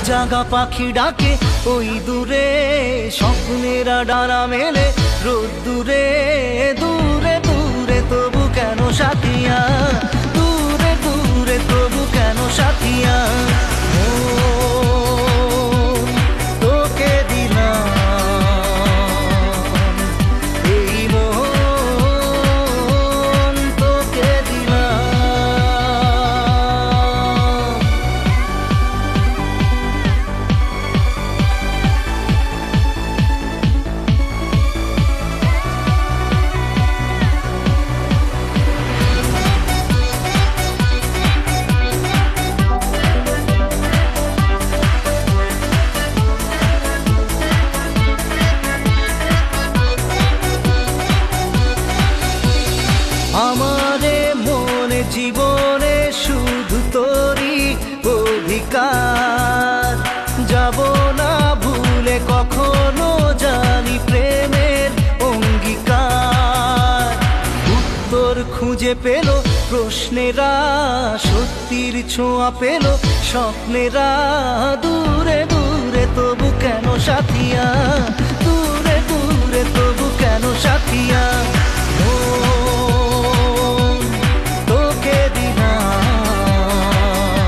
জাগা পাখি ডাকে ওই দূরে, স্বপ্নেরা ডানা মেলে রোদ দূরে দূরে দূরে, তবু কেন সাথিয়া, দূরে দূরে তবু কেন সাথিয়া। তোকে দিলাম এই মন, তোকে দিলাম। আমারে মনে জীবনে শুধু তোরই অধিকার, যাব না ভুলে কখনো জানি প্রেমের অঙ্গীকার। উত্তর খুঁজে পেল প্রশ্নেরা, সত্যির ছোঁয়া পেল স্বপ্নেরা, দূরে দূরে তবু কেন সাথিয়া।